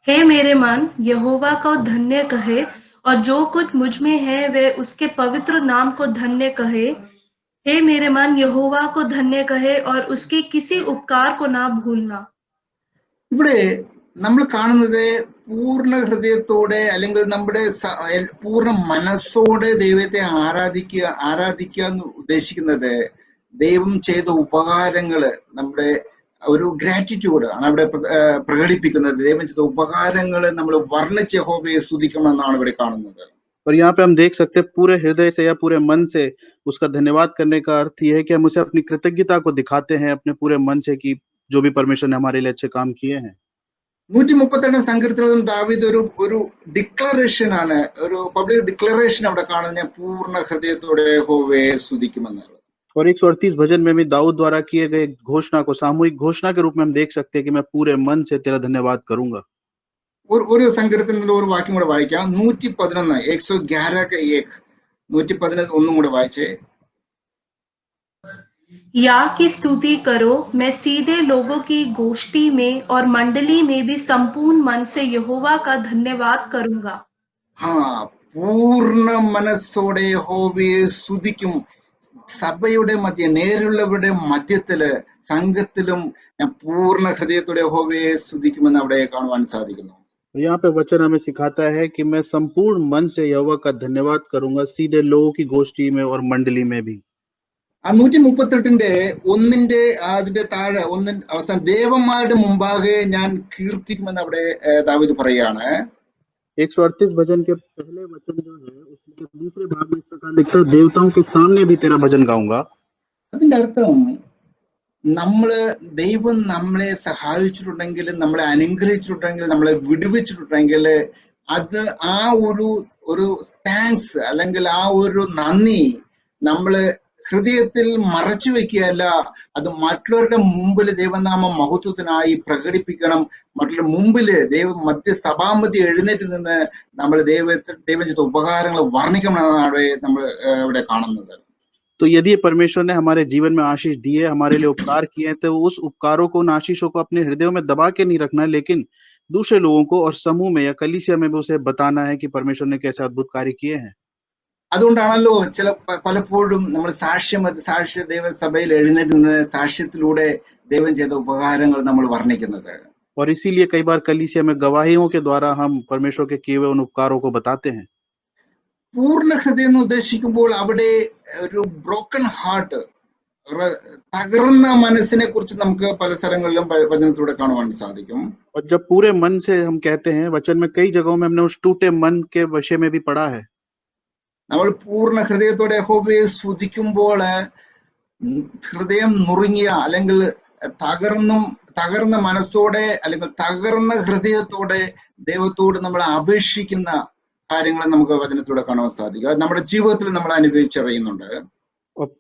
हे मेरे मन यहोवा को धन्य कहे, और जो कुछ मुझ में है वे उसके पवित्र नाम को धन्य कहे. हे मेरे मन यहोवा को धन्य कहे और उसकी किसी उपकार को ना भूलना. ഇവിടെ നമ്മൾ കാണുന്നത് പൂർണ്ണ ഹൃദയത്തോടെ അല്ലെങ്കിൽ നമ്മുടെ പൂർണ്ണ മനസ്സോടെ ദൈവത്തെ ആരാധിക്കുക എന്ന് ഉദ്ദേശിക്കുന്നത് ദൈവം ചെയ്ത ഉപകാരങ്ങള്, നമ്മുടെ ഒരു ഗ്രാറ്റിറ്റ്യൂഡ് ആണ് അവിടെ പ്രകടിപ്പിക്കുന്നത്. ദൈവം ചെയ്ത ഉപകാരങ്ങള് നമ്മൾ വർണ്ണിച്ച് യഹോവയെ സ്തുതിക്കണമെന്നാണ് ഇവിടെ കാണുന്നത്. और यहाँ पे हम देख सकते हैं पूरे हृदय से या पूरे मन से उसका धन्यवाद करने का अर्थ यह है कि हम उसे अपनी कृतज्ञता को दिखाते हैं अपने पूरे मन से कि जो भी परमेश्वर ने हमारे लिए अच्छे काम किए हैं. 132 സങ്കീർത്തനം ദാവീദ് ഒരു ഡിക്ലറേഷൻ ആണ്, ഒരു പബ്ലിക് ഡിക്ലറേഷൻ അവിടെ കാണുന്നത്, പൂർണ്ണ ഹൃദയത്തോടെ യഹോവയെ സ്തുതിക്കുമെന്നുള്ളത്. और 138 भजन में भी दाऊद द्वारा किए गए घोषणा को सामूहिक घोषणा के रूप में हम देख सकते हैं कि मैं पूरे मन से तेरा धन्यवाद करूंगा. ഒരു സങ്കീർത്തനത്തിന്റെ ഒരു വാക്യം കൂടെ വായിക്കാം. 111 111 ഒന്നും കൂടെ വായിച്ചേ. या की स्तुति करो, मैं सीधे लोगों की गोष्ठी में और मंडली में भी संपूर्ण मन से यहोवा का धन्यवाद करूंगा. പൂർണ്ണ മനസ്സോടെ യഹോവയെ സ്തുതിക്കും. സഭയുടെ നേരിലുള്ളവരുടെ മധ്യത്തില്, സംഘത്തിലും ഞാൻ പൂർണ്ണ ഹൃദയത്തോടെ യഹോവയെ സ്തുതിക്കുമെന്ന് അവിടെ കാണുവാൻ സാധിക്കുന്നു. यहाँ पे वचन हमें सिखाता है कि मैं संपूर्ण मन से यहोवा का धन्यवाद करूंगा, सीधे लोगों की गोष्ठी में और मंडली में भी. 138 അതിന്റെ താഴെ അവസാനം ദേവന്മാരുടെ മുമ്പാകെ ഞാൻ കീർത്തിക്കുമെന്ന് അവിടെ ദാവീദ് പറയാണ്. 138 भजन के पहले वचन जो है उसके दूसरे भाग में इस प्रकार लिखता है, देवताओं के सामने भी तेरा भजन गाऊंगा. അതിന്റെ അർത്ഥം ദൈവം നമ്മളെ സഹായിച്ചിട്ടുണ്ടെങ്കിൽ, നമ്മളെ അനുഗ്രഹിച്ചിട്ടുണ്ടെങ്കിൽ, നമ്മളെ വിടുവിച്ചിട്ടുണ്ടെങ്കിൽ അത് ആ ഒരു താങ്ക്സ് അല്ലെങ്കിൽ ആ ഒരു നന്ദി നമ്മള് ഹൃദയത്തിൽ മറച്ചു വെക്കുകയല്ല, അത് മറ്റുള്ളവരുടെ മുമ്പിൽ ദൈവനാമ മഹത്വത്തിനായി പ്രകടിപ്പിക്കണം. മറ്റുള്ള മുമ്പില് സഭാമധ്യ എഴുന്നേറ്റ് നിന്ന് നമ്മൾ ദൈവം ചെയ്ത ഉപകാരങ്ങൾ വർണ്ണിക്കണമെന്നാണ് നമ്മൾ ഇവിടെ കാണുന്നത്. तो यदि परमेश्वर ने हमारे जीवन में आशीष दी है, हमारे लिए उपकार किए हैं, तो उस उपकारों को, उन आशीषों को अपने हृदयों में दबा के नहीं रखना, लेकिन दूसरे लोगों को और समूह में या कलीसिया में भी उसे बताना है कि परमेश्वर ने कैसे अद्भुत कार्य किए हैं. അതുകൊണ്ടാണല്ലോ പലപ്പോഴും നമ്മൾ സാക്ഷ്യ ദൈവസഭയിൽ എഴുന്നേറ്റുന്ന സാക്ഷ്യത്തിലൂടെ ദൈവം ചെയ്ത ഉപകാരങ്ങൾ നമ്മൾ വർണ്ണിക്കുന്നത്. और इसीलिए कई बार कलीसिया में गवाहियों के द्वारा हम परमेश्वर के किए हुए उन उपकारों को बताते हैं. പൂർണ്ണ ഹൃദയം എന്ന് ഉദ്ദേശിക്കുമ്പോൾ അവിടെ ഒരു ബ്രോക്കൺ ഹാർട്ട്, തകർന്ന മനസ്സിനെ കുറിച്ച് നമുക്ക് പല സ്ഥലങ്ങളിലും വചനത്തിലൂടെ കാണുവാൻ സാധിക്കും. और जब पूरे मन से हम कहते हैं, वचन में कई जगहों में हमने उस टूटे मन के विषय में भी पढ़ा है. നമ്മൾ പൂർണ്ണ ഹൃദയത്തോടെ യഹോവയെ സ്തുതിക്കുമ്പോൾ ഹൃദയം നുറുങ്ങിയ അല്ലെങ്കിൽ തകർന്ന മനസ്സോടെ അല്ലെങ്കിൽ തകർന്ന ഹൃദയത്തോടെ ദൈവത്തോട് നമ്മൾ അപേക്ഷിക്കുന്ന കാര്യങ്ങൾ നമുക്ക് വചനത്തിലൂടെ കാണാൻ സാധിക്കും. അത് നമ്മുടെ ജീവിതത്തിൽ നമ്മൾ അനുഭവിച്ചറിയുന്നുണ്ട്.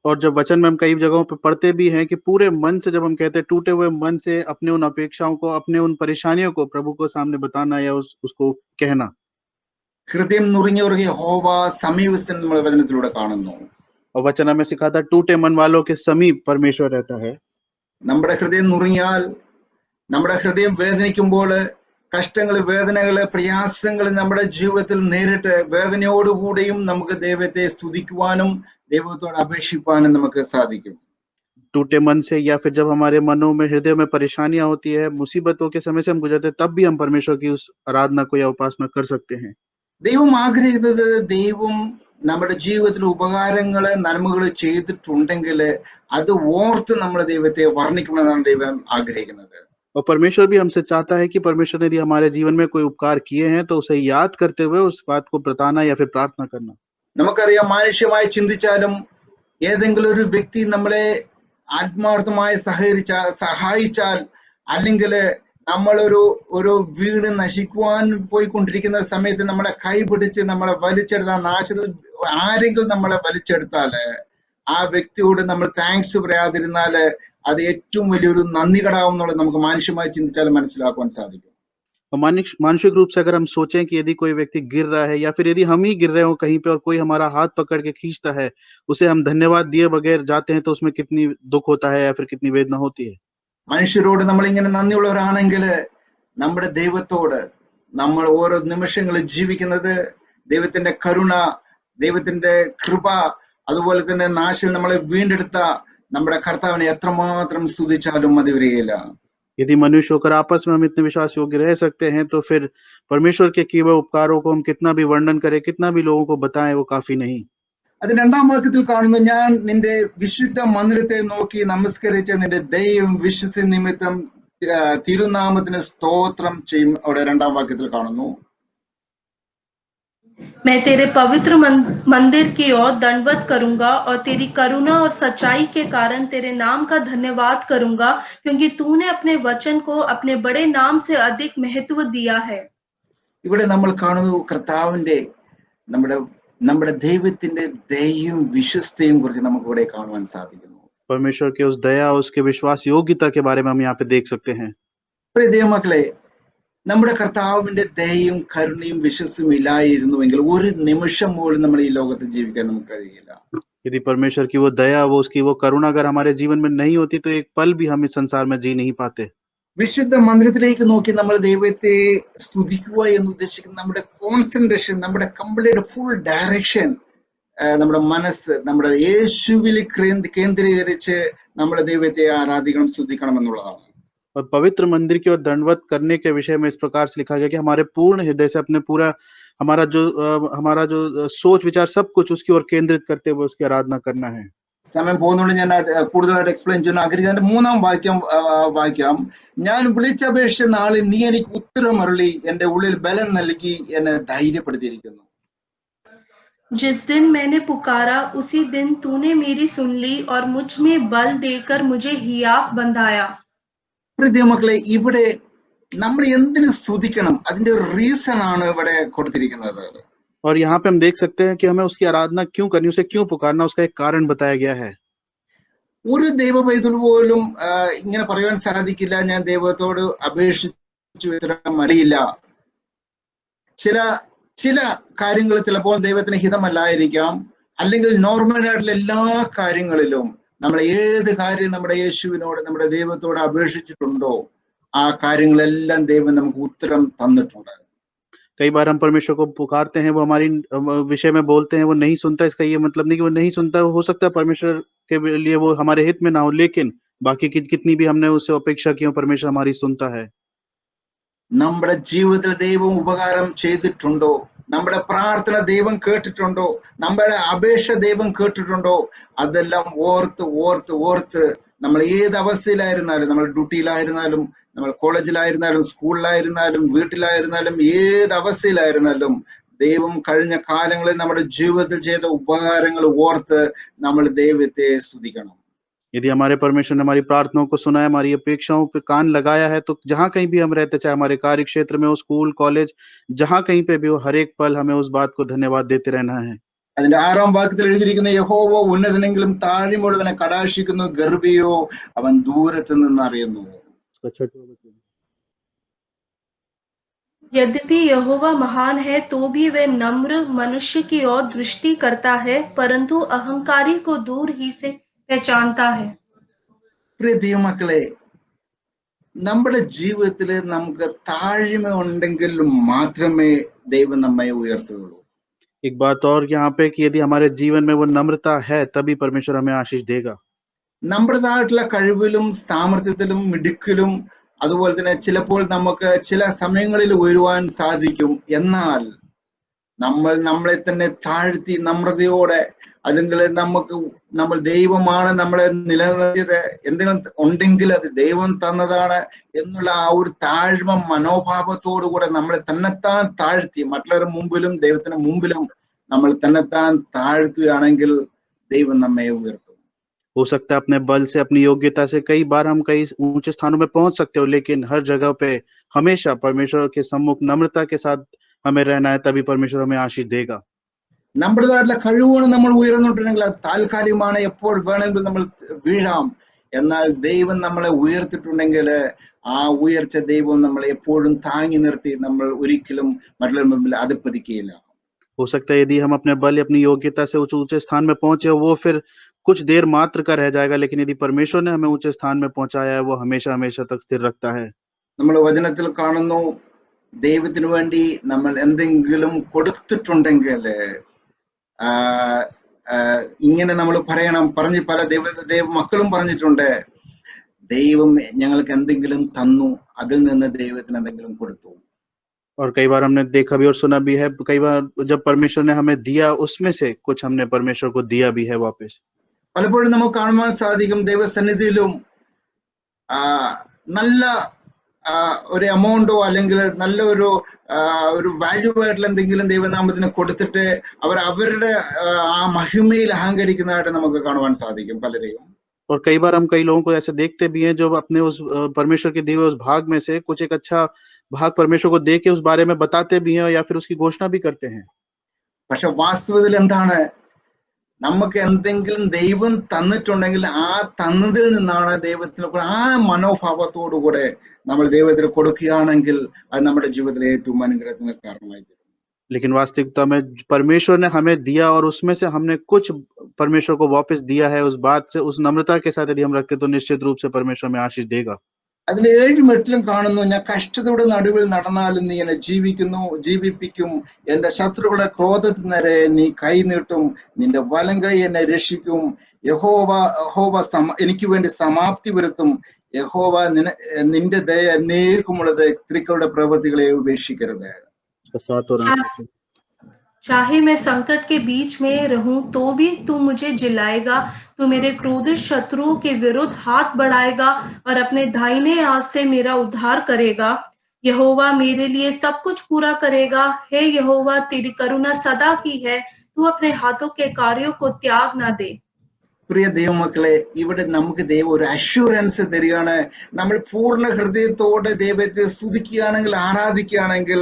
और जब वचन में हम कई जगहों पे पढ़ते भी हैं कि पूरे मन से, जब हम कहते हैं टूटे हुए मन से अपने उन अपेक्षाओं को, अपने उन परेशानियों को प्रभु को सामने बताना या उसको कहना. ഹൃദയം നുറുങ്ങിയവർക്ക് യഹോവ സമീപസ്ഥൻ നമ്മൾ വചനത്തിലൂടെ കാണുന്നു. और वचन हमें सिखाता है टूटे मन वालों के समीप परमेश्वर रहता है. നമ്മുടെ ഹൃദയം നുറുങ്ങിയാൽ, നമ്മുടെ ഹൃദയം വേദനിക്കുമ്പോൾ, കഷ്ടങ്ങള്, വേദനകള്, പ്രയാസങ്ങൾ നമ്മുടെ ജീവിതത്തിൽ നേരിട്ട് വേദനയോടുകൂടിയും നമുക്ക് ദൈവത്തെ സ്തുതിക്കുവാനും ദൈവത്തോട് അപേക്ഷിപ്പാനും നമുക്ക് സാധിക്കും. टूटे मन से या फिर जब हमारे मनों में हृदय में परेशानियां होती है, मुसीबतों के समय से हम गुजरते हैं, तब भी हम परमेश्वर की उस आराधना को या उपासना कर सकते हैं. ദൈവം ആഗ്രഹിക്കുന്നത് ദൈവം നമ്മുടെ ജീവിതത്തിൽ ഉപകാരങ്ങള് നന്മകള് ചെയ്തിട്ടുണ്ടെങ്കിൽ അത് ഓർത്ത് നമ്മൾ ദൈവത്തെ വർണ്ണിക്കണമെന്നാണ് ദൈവം ആഗ്രഹിക്കുന്നത്. और परमेश्वर भी हमसे चाहता है कि परमेश्वर ने यदि हमारे जीवन में कोई उपकार किए हैं तो उसे याद करते हुए उस बात को बताना या फिर प्रार्थना करना. നമുക്കറിയാം, മാനുഷ്യമായി ചിന്തിച്ചാലും ഏതെങ്കിലും ഒരു വ്യക്തി നമ്മളെ ആത്മാർത്ഥമായി സഹായിച്ചാൽ, അല്ലെങ്കിൽ നമ്മളൊരു വീട് നശിക്കുവാൻ പോയിക്കൊണ്ടിരിക്കുന്ന സമയത്ത് നമ്മളെ കൈപിടിച്ച് നമ്മളെ വലിച്ചെടുത്താൽ, നാശത്തിൽ ആരെങ്കിലും നമ്മളെ വലിച്ചെടുത്താല് ആ വ്യക്തിയോട് നമ്മൾ താങ്ക്സ് പറയാതിരുന്നാല് അത് ഏറ്റവും വലിയൊരു നന്ദി കടാവും എന്നുള്ളത് നമുക്ക് മാനുഷ്യമായി ചിന്തിച്ചാൽ മനസ്സിലാക്കുവാൻ സാധിക്കും. और मानसिक रूप से अगर हम सोचें कि यदि कोई व्यक्ति गिर रहा है या फिर यदि हम ही गिर रहे हो कहीं पे और कोई हमारा हाथ पकड़ के खींचता है, उसे हम धन्यवाद दिए बगैर जाते हैं, तो उसमें कितनी दुख होता है या फिर कितनी वेदना होती है. മനുഷ്യരോട് നമ്മളിങ്ങനെ നന്ദിയുള്ളവരാണെങ്കിൽ നമ്മുടെ ദൈവത്തോട് നമ്മൾ ഓരോ നിമിഷങ്ങളിൽ ജീവിക്കുന്നത് ദൈവത്തിന്റെ കരുണ, ദൈവത്തിന്റെ കൃപ, അതുപോലെ തന്നെ നാശിൽ നമ്മളെ വീണ്ടെടുത്ത നമ്മുടെ കർത്താവിനെ എത്രമാത്രം സ്തുതിച്ചാലും മതി വരികയില്ല. यदि मनुष्य होकर आपस में हम इतने विश्वास योग्य रह सकते हैं, तो फिर परमेश्वर के किए हुए उपकारों को हम कितना भी वर्णन करें, कितना भी लोगों को बताएं, वो काफी नहीं. അത് 2-ാം വാക്യത്തിൽ കാണുന്നു, ഞാൻ നിന്റെ വിശുദ്ധ മന്ദിരത്തെ നോക്കി നമസ്കരിച്ച് നിന്റെ ദയയും വിശ്വസ നിമിത്തം തിരുനാമത്തിന് സ്തോത്രം ചെയ്യും. അവിടെ 2-ാം വാക്യത്തിൽ കാണുന്നു, मैं तेरे पवित्र मंदिर की ओर दंडवत करूंगा और तेरी करुणा और सच्चाई के कारण तेरे नाम का धन्यवाद करूंगा, क्योंकि तूने अपने वचन को अपने बड़े नाम से अधिक महत्व दिया है. ഇവിടെ നമ്മൾ കാണുന്നു കർത്താവിന്റെ നമ്മുടെ ദൈവത്തിന്റെ ദയയും വിശ്വസ്തയും കുറിച്ച് നമുക്ക് ഇവിടെ കാണുവാൻ സാധിക്കുന്നു. परमेश्वर के उस दया, उसके विश्वास योग्यता के बारे में हम यहाँ पे देख सकते हैं. പ്രിയ ദൈവമക്കളെ, നമ്മുടെ കർത്താവിന്റെ ദയയും കരുണയും വിശ്വസ്തയും ഇല്ലായിരുന്നുവെങ്കിൽ ഒരു നിമിഷം പോലും നമ്മൾ ഈ ലോകത്ത് ജീവിക്കാൻ നമുക്ക് കഴിയില്ല. यदि परमेश्वर की वो दया, वो उसकी वो करुणा अगर हमारे जीवन में नहीं होती, तो एक पल भी हम इस संसार में जी नहीं पाते. വിശുദ്ധ മന്ദിരത്തിലേക്ക് നോക്കി നമ്മൾ ദൈവത്തെ സ്തുതിക്കുക എന്ന് ഉദ്ദേശിക്കുന്ന നമ്മുടെ കോൺസെൻട്രേഷൻ, നമ്മുടെ കംപ്ലീറ്റ് ഫുൾ ഡയറക്ഷൻ, നമ്മുടെ മനസ്സ് നമ്മുടെ യേശുവിൽ കേന്ദ്രീകരിച്ച് നമ്മുടെ ദൈവത്തെ ആരാധിക്കണം, സ്തുതിക്കണം എന്നുള്ളതാണ്. और पवित्र मंदिर की ओर दंडवत करने के विषय में इस प्रकार से लिखा गया कि हमारे पूर्ण हृदय से अपने पूरा हमारा जो सोच विचार सब कुछ उसकी ओर केंद्रित करते हुए उसकी आराधना करना है. സമയം പോകുന്നതുകൊണ്ട് ഞാൻ കൂടുതലായിട്ട് എക്സ്പ്ലെയിൻ ചെയ്യാൻ ആഗ്രഹിക്കുന്നത് 3-ാം വാക്യം, ഞാൻ വിളിച്ചപേക്ഷിച്ച നാളിൽ നീ എനിക്ക് ഉത്തരം അരുളി എന്റെ ഉള്ളിൽ ബലം നൽകി എന്നെ ധൈര്യപ്പെടുത്തിയിരിക്കുന്നു. जिस दिन मैंने पुकारा उसी दिन तूने मेरी सुन ली और मुझ में बल देकर मुझे हियाव बंधाया. പ്രിയ മക്കളെ, ഇവിടെ നമ്മൾ എന്തിനു സ്തുതിക്കണം, അതിന്റെ ഒരു റീസൺ ആണ് ഇവിടെ കൊടുത്തിരിക്കുന്നത്. और यहाँ पे हम देख सकते हैं कि हमें उसकी आराधना क्यों करनी, उसे क्यों पुकारना, उसका एक कारण बताया गया है. ഒരു ദൈവ പൈതൽ പോലും ഇങ്ങനെ പറയാൻ സാധിക്കില്ല, ഞാൻ ദൈവത്തോട് അപേക്ഷിച്ചു ഉത്തരം അറിയില്ല. ചില കാര്യങ്ങൾ ചിലപ്പോൾ ദൈവത്തിന് ഹിതമല്ലായിരിക്കാം, അല്ലെങ്കിൽ നോർമലായിട്ടുള്ള എല്ലാ കാര്യങ്ങളിലും നമ്മൾ ഏത് കാര്യം നമ്മുടെ യേശുവിനോട് നമ്മുടെ ദൈവത്തോട് അപേക്ഷിച്ചിട്ടുണ്ടോ ആ കാര്യങ്ങളെല്ലാം ദൈവം നമുക്ക് ഉത്തരം തന്നിട്ടുണ്ട്. कई बार हम परमेश्वर को पुकारते हैं, वो हमारी विषय में बोलते हैं, वो नहीं सुनता. इसका ये मतलब नहीं कि वो नहीं सुनता, हो सकता है परमेश्वर के लिए वो हमारे हित में ना हो, लेकिन बाकी की कितनी भी हमने उससे अपेक्षा की हो, परमेश्वर हमारी सुनता है. നമ്മുടെ ജീവിതത്തിൽ ദൈവം ഉപകാരം ചെയ്തിട്ടുണ്ടോ, നമ്മുടെ പ്രാർത്ഥന ദൈവം കേട്ടിട്ടുണ്ടോ, നമ്മുടെ അപേക്ഷ ദൈവം കേട്ടിട്ടുണ്ടോ, അതെല്ലാം ഓർത്ത് നമ്മൾ ഏത് അവസ്ഥയിലായിരുന്നാലും, നമ്മൾ ഡ്യൂട്ടിയിലായിരുന്നാലും, നമ്മൾ കോളേജിലായിരുന്നാലും, സ്കൂളിലായിരുന്നാലും, വീട്ടിലായിരുന്നാലും, ഏത് അവസ്ഥയിലായിരുന്നാലും ദൈവം കഴിഞ്ഞ കാലങ്ങളിൽ നമ്മുടെ ജീവിതത്തിൽ ചെയ്ത ഉപകാരങ്ങൾ ഓർത്ത് നമ്മൾ ദൈവത്തെ സ്തുതിക്കണം. यदि हमारे परमेश्वर ने हमारी प्रार्थनाओं को सुना है, हमारी अपेक्षाओं पे कान लगाया है, तो जहाँ कहीं भी हम रहते, चाहे हमारे कार्य क्षेत्र में हो, स्कूल कॉलेज, जहाँ कहीं पे भी हो, हर एक पल हमें उस बात को धन्यवाद देते रहना है. അതിന്റെ 6-ാം വാക്യത്തിൽ എഴുതിയിരിക്കുന്ന, യഹോവ ഉന്നതനെങ്കിലും താഴ്മയുള്ളവനെ കടാക്ഷിക്കുന്നു, ഗർഭിയോ അവൻ ദൂരത്ത് നിന്ന് അറിയുന്നു. यद्यपि यहोवा महान है तो भी वह नम्र मनुष्य की ओर दृष्टि करता है, परंतु अहंकारी को दूर ही से पहचानता है. പ്രിയ ദൈവമക്കളെ, നമ്മുടെ ജീവിതത്തിൽ നമുക്ക് താഴ്മ ഉണ്ടെങ്കിൽ മാത്രമേ ദൈവം നമ്മെ ഉയർത്തുകയുള്ളൂ. एक बात और यहाँ पे कि यदि हमारे जीवन में वो नम्रता है तभी परमेश्वर हमें आशीष देगा। നമ്മുടേതായിട്ടുള്ള കഴിവിലും സാമർഥ്യത്തിലും മിടുക്കിലും അതുപോലെ തന്നെ ചിലപ്പോൾ നമുക്ക് ചില സമയങ്ങളിൽ ഉയരുവാൻ സാധിക്കും. എന്നാൽ നമ്മളെ തന്നെ താഴ്ത്തി നമ്രതയോടെ, അല്ലെങ്കിൽ നമ്മൾ ദൈവമാണ് നമ്മളെ നിലനിർത്തിയത്, എന്തെങ്കിലും ഉണ്ടെങ്കിൽ അത് ദൈവം തന്നതാണ് എന്നുള്ള ആ ഒരു താഴ്മ മനോഭാവത്തോടു കൂടെ നമ്മളെ തന്നെത്താൻ താഴ്ത്തി മറ്റുള്ളവരുടെ മുമ്പിലും ദൈവത്തിന് മുമ്പിലും നമ്മൾ തന്നെത്താൻ താഴ്ത്തുകയാണെങ്കിൽ ദൈവം നമ്മെ ഉയർത്തും. हो सकता है अपने बल से, अपनी योग्यता से कई बार हम कई ऊंचे स्थानों में पहुंच सकते हो, लेकिन हर जगह पे हमेशा परमेश्वर के सम्मुख नम्रता के साथ हमें रहना है, तभी परमेश्वर हमें आशीष देगा। നമ്മുടേതായിട്ടുള്ള കഴിവുകൾ നമ്മൾ ഉയർന്നിട്ടുണ്ടെങ്കിൽ അത് താൽക്കാലികമാണ്, എപ്പോൾ വേണമെങ്കിലും നമ്മൾ വീഴാം. എന്നാൽ ദൈവം നമ്മളെ ഉയർത്തിട്ടുണ്ടെങ്കിൽ ആ ഉയർച്ച ദൈവം നമ്മളെ എപ്പോഴും താങ്ങി നിർത്തി നമ്മൾ ഒരിക്കലും മറ്റുള്ളവരുടെ മുമ്പിൽ അധപ്പതിക്കുകയില്ല. हो सकता है यदि हम अपने बल, अपनी योग्यता से ऊंचे स्थान में पहुंचे, वो फिर कुछ देर मात्र का रह जाएगा, लेकिन यदि परमेश्वर ने हमें ऊंचे स्थान में पहुंचाया है, वो हमेशा हमेशा तक स्थिर रखता है। നമ്മൾ വചനത്തിൽ കാണുന്നു, ദൈവത്തിന് വേണ്ടി നമ്മൾ എന്തെങ്കിലും കൊടുത്തിട്ടുണ്ടെങ്കിൽ ഇങ്ങനെ നമ്മൾ പറഞ്ഞ് പല ദൈവ മക്കളും പറഞ്ഞിട്ടുണ്ട്, ദൈവം ഞങ്ങൾക്ക് എന്തെങ്കിലും തന്നു, അതിൽ നിന്ന് ദൈവത്തിന് എന്തെങ്കിലും കൊടുത്തു. और कई बार हमने देखा भी और सुना भी है, कई बार जब परमेश्वर ने हमें दिया उसमें से कुछ हमने परमेश्वर को दिया भी है वापस। പലപ്പോഴും നമുക്ക് കാണുവാൻ സാധിക്കും ദൈവസന്നിധിയിലും നല്ല ഒരു എമൗണ്ടോ അല്ലെങ്കിൽ നല്ല ഒരു വാല്യൂ ആയിട്ടുള്ള എന്തെങ്കിലും ദൈവനാമത്തിന് കൊടുത്തിട്ട് അവരുടെ ആ മഹിമയിൽ അഹങ്കരിക്കുന്നതായിട്ട് നമുക്ക് കാണുവാൻ സാധിക്കും പലരെയും. और कई बार हम कई लोगों को ऐसे देखते भी हैं जो अपने उस परमेश्वर के दिए हुए उस भाग में से कुछ एक अच्छा भाग परमेश्वर को दे के उस बारे में बताते भी हैं या फिर उसकी घोषणा भी करते हैं। പക്ഷെ വാസ്തവത്തിൽ എന്താണ്, നമുക്ക് എന്തെങ്കിലും ദൈവം തന്നിട്ടുണ്ടെങ്കിൽ ആ തന്നതിൽ നിന്നാണ് ദൈവത്തിന് ആ മനോഭാവത്തോടുകൂടെ നമ്മൾ ദൈവത്തിന് കൊടുക്കുകയാണെങ്കിൽ അത് നമ്മുടെ ജീവിതത്തിലെ ഏറ്റവും അനുഗ്രഹത്തിന് കാരണമായി തീരും. लेकिन वास्तविकता में परमेश्वर ने हमें दिया और उसमें से हमने कुछ परमेश्वर को वापस दिया है, उस बात से, उस नम्रता के साथ यदि हम रखते तो निश्चित रूप से परमेश्वर हमें आशीष देगा। അതിൽ 7 മെട്ടിലും കാണുന്നു, ഞാൻ കഷ്ടതയുടെ നടുവിൽ നടന്നാലും നീ എന്നെ ജീവിപ്പിക്കും, എന്റെ ശത്രുക്കളുടെ ക്രോധത്തിൽ നേരെ നീ കൈ നീട്ടും, നിന്റെ വലം കൈ എന്നെ രക്ഷിക്കും, യഹോവ എനിക്ക് വേണ്ടി സമാപ്തി വരുത്തും, യഹോവ നിന്റെ ദയ എന്നേക്കുമുള്ളത്, സ്ത്രീകളുടെ പ്രവൃത്തികളെ ഉപേക്ഷിക്കരുത്. चाहे मैं संकट के बीच में रहूं तो भी तू मुझे जिलाएगा, तू मेरे क्रोधित शत्रुओं के विरुद्ध हाथ बढ़ाएगा और अपने दाहिने हाथ से मेरा उद्धार करेगा। यहोवा मेरे लिए सब कुछ पूरा करेगा। हे यहोवा, तेरी करुणा सदा की है, तू अपने हाथों के कार्यों को त्याग ना दे। പ്രിയ ദൈവമക്കളെ, ഇവിടെ നമുക്ക് ദൈവം ഒരു അഷ്യൂറൻസ് തരികയാണ്. നമ്മൾ പൂർണ്ണ ഹൃദയത്തോടെ ദൈവത്തെ സ്തുതിക്കുകയാണെങ്കിൽ, ആരാധിക്കുകയാണെങ്കിൽ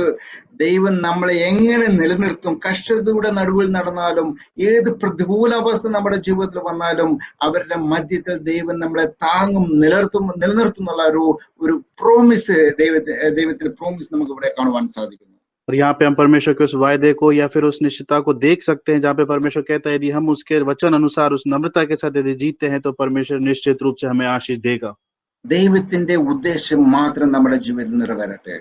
ദൈവം നമ്മളെ എങ്ങനെ നിലനിർത്തും. കഷ്ടതയുടെ നടുവിൽ നടന്നാലും ഏത് പ്രതികൂലാവസ്ഥ നമ്മുടെ ജീവിതത്തിൽ വന്നാലും അവരുടെ മധ്യത്തിൽ ദൈവം നമ്മളെ താങ്ങും നിലനിർത്തും എന്നുള്ള ഒരു പ്രോമിസ് ദൈവത്തിന്റെ പ്രോമിസ് നമുക്ക് ഇവിടെ കാണുവാൻ സാധിക്കുന്നു. और यहाँ पे हम परमेश्वर के उस वायदे को या फिर उस निश्चितता को देख सकते हैं जहाँ पे परमेश्वर कहता है यदि हम उसके वचन अनुसार उस नम्रता के साथ यदि जीते हैं तो परमेश्वर निश्चित रूप से हमें आशीष देगा। ദൈവത്തിന്റെ ഉദ്ദേശം മാത്രം നമ്മുടെ ജീവിതത്തിൽ നിറവേറട്ടെ.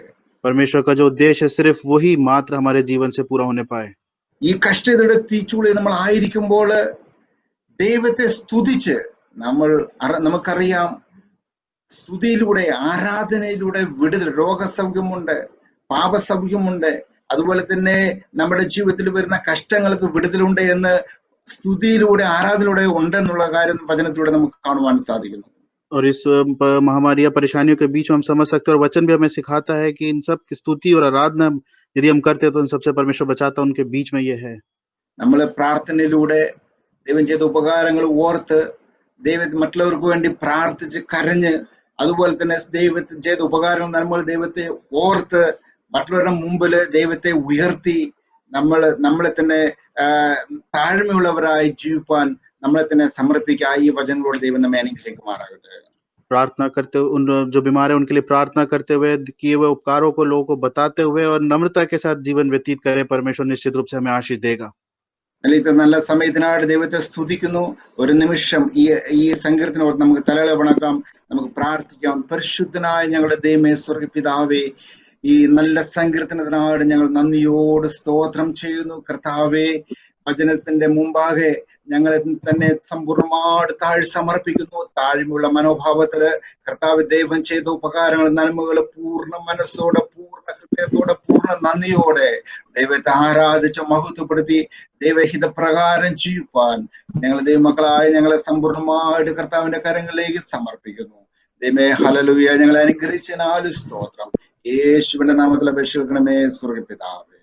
परमेश्वर का जो उद्देश्य है सिर्फ वही मात्र हमारे जीवन से पूरा होने पाए। ഈ കഷ്ടതയുടെ തീച്ചുളിൽ നമ്മൾ ആയിരിക്കുമ്പോൾ ദൈവത്തെ സ്തുതിച്ച് നമുക്കറിയാം, സ്തുതിയിലൂടെ ആരാധനയിലൂടെ വിടുതൽ, രോഗസൗഖ്യമുണ്ട്, പാപസൗഖ്യമുണ്ട്, അതുപോലെ തന്നെ നമ്മുടെ ജീവിതത്തിൽ വരുന്ന കഷ്ടങ്ങൾക്ക് വിടുതലുണ്ട് എന്ന് സ്തുതിയിലൂടെ ആരാധനയിലൂടെ ഉണ്ടെന്നുള്ള കാര്യം വചനത്തിലൂടെ നമുക്ക് കാണുവാൻ സാധിക്കുന്നു. और इस महामारी या परेशानियों के बीच में हम समझ सकते हैं और वचन भी हमें सिखाता है कि इन सब की स्तुति और आराधना यदि हम करते हैं तो इन सबसे परमेश्वर बचाता है, उनके बीच में ये है। നമ്മളെ പ്രാർത്ഥനയിലൂടെ ദൈവം ചെയ്ത ഉപകാരങ്ങൾ ഓർത്ത് മറ്റുള്ളവർക്ക് വേണ്ടി പ്രാർത്ഥിച്ച് കരഞ്ഞ്, അതുപോലെ തന്നെ ദൈവത്തിന് ചെയ്ത ഉപകാരങ്ങൾ നമ്മൾ ദൈവത്തെ ഓർത്ത് മറ്റുള്ളവരുടെ മുമ്പിൽ ദൈവത്തെ ഉയർത്തി നമ്മളെ തന്നെ താഴ്മയുള്ളവരായി ജീവിപ്പാൻ നമ്മളെ തന്നെ സമർപ്പിക്കുക. ഈ വചനങ്ങളോട് ദൈവം നമ്മെ അനുഗ്രഹിക്കുമാറാകട്ടെ. प्रार्थना करते हुए, उन जो बीमार है उनके लिए प्रार्थना करते हुए, किए हुए उपकारों को लोगों को बताते हुए और नम्रता के साथ जीवन व्यतीत करें, परमेश्वर निश्चित रूप से हमें आशीष देगा। നല്ല സമയത്തിനായിട്ട് ദൈവത്തെ സ്തുതിക്കുന്നു. ഒരു നിമിഷം ഈ സങ്കീർത്തനോട് നമുക്ക് തലകളെ വണക്കാം, നമുക്ക് പ്രാർത്ഥിക്കാം. പരിശുദ്ധനായ ഞങ്ങളുടെ ദൈവമേ, സ്വർഗ്ഗപിതാവേ, ഈ നല്ല സങ്കീർത്തനത്തിനാട് ഞങ്ങൾ നന്ദിയോട് സ്തോത്രം ചെയ്യുന്നു. കർത്താവെ, വചനത്തിന്റെ മുമ്പാകെ ഞങ്ങളെ തന്നെ സമ്പൂർണ്ണമായിട്ട് താഴ് സമർപ്പിക്കുന്നു. താഴ്മയുള്ള മനോഭാവത്തില് കർത്താവ് ദൈവം ചെയ്ത ഉപകാരങ്ങൾ, നന്മകൾ പൂർണ്ണ മനസ്സോടെ, പൂർണ്ണ ഹൃദയത്തോടെ, പൂർണ്ണ നന്ദിയോടെ ദൈവത്തെ ആരാധിച്ച് മഹത്വപ്പെടുത്തി ദൈവഹിതപ്രകാരം ചെയ്യുവാൻ ഞങ്ങൾ ദൈവമക്കളായ ഞങ്ങളെ സമ്പൂർണ്ണമായിട്ട് കർത്താവിന്റെ കരങ്ങളിലേക്ക് സമർപ്പിക്കുന്നു. ദൈവമേ, ഹല്ലേലൂയ. ഞങ്ങളെ അനുഗ്രഹിച്ചതിനാൽ സ്തോത്രം. യേശുവിന്റെ നാമത്തിൽ അപേക്ഷിക്കണമേ സ്വർഗ്ഗപിതാവേ.